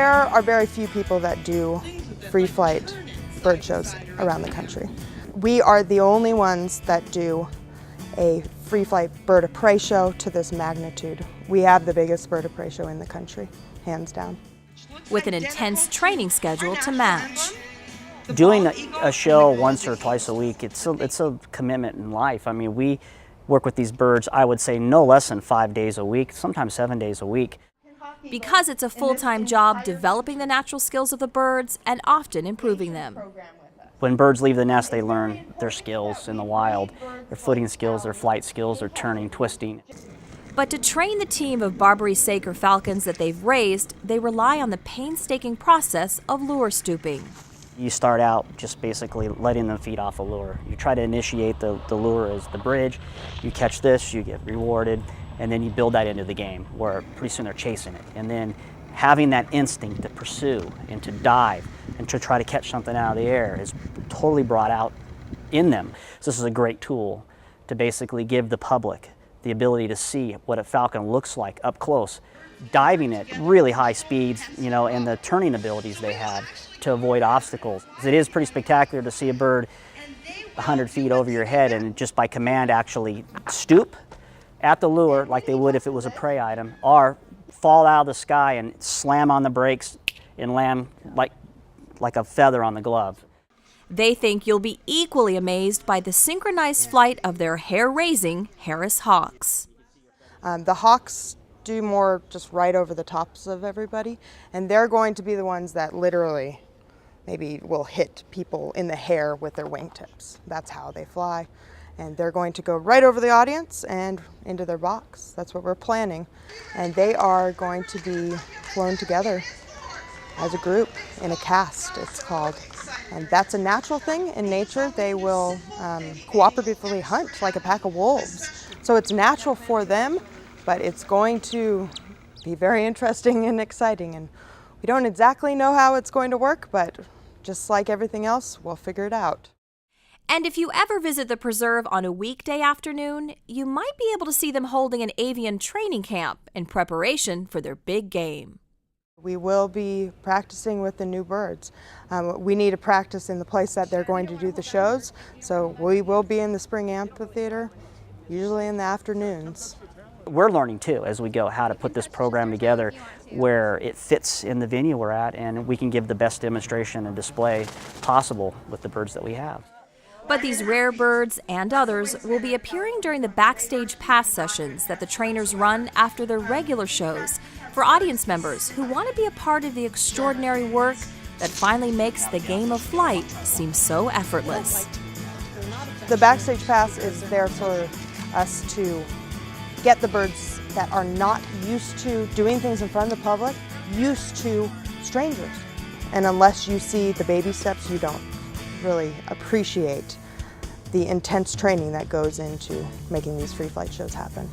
There are very few people that do free flight bird shows around the country. We are the only ones that do a free flight bird of prey show to this magnitude. We have the biggest bird of prey show in the country, hands down. With an intense training schedule to match. Doing a show once or twice a week, it's a commitment in life. I mean, we work with these birds, I would say, no less than 5 days a week, sometimes 7 days a week. Because it's a full-time job developing the natural skills of the birds and often improving them. When birds leave the nest, they learn their skills in the wild, their footing skills, their flight skills, their turning, twisting. But to train the team of Barbary Saker falcons that they've raised, they rely on the painstaking process of lure stooping. You start out just basically letting them feed off a lure. You try to initiate the lure as the bridge, you catch this, you get rewarded, and then you build that into the game where pretty soon they're chasing it. And then having that instinct to pursue and to dive and to try to catch something out of the air is totally brought out in them. So this is a great tool to basically give the public the ability to see what a falcon looks like up close, diving at really high speeds, and the turning abilities they have to avoid obstacles. It is pretty spectacular to see a bird 100 feet over your head and just by command actually stoop at the lure like they would if it was a prey item, or fall out of the sky and slam on the brakes and land like a feather on the glove. They think you'll be equally amazed by the synchronized flight of their hair-raising Harris hawks. The hawks do more just right over the tops of everybody, and they're going to be the ones that literally maybe will hit people in the hair with their wingtips. That's how they fly. And they're going to go right over the audience and into their box. That's what we're planning. And they are going to be flown together as a group in a cast, it's called. And that's a natural thing in nature. They will cooperatively hunt like a pack of wolves. So it's natural for them, but it's going to be very interesting and exciting. And we don't exactly know how it's going to work, but just like everything else, we'll figure it out. And if you ever visit the preserve on a weekday afternoon, you might be able to see them holding an avian training camp in preparation for their big game. We will be practicing with the new birds. We need to practice in the place that they're going to do the shows, so we will be in the Springs Amphitheater, usually in the afternoons. We're learning too as we go how to put this program together where it fits in the venue we're at and we can give the best demonstration and display possible with the birds that we have. But these rare birds and others will be appearing during the backstage pass sessions that the trainers run after their regular shows for audience members who want to be a part of the extraordinary work that finally makes the game of flight seem so effortless. The backstage pass is there for us to get the birds that are not used to doing things in front of the public, used to strangers. And unless you see the baby steps, you don't really appreciate the intense training that goes into making these free flight shows happen.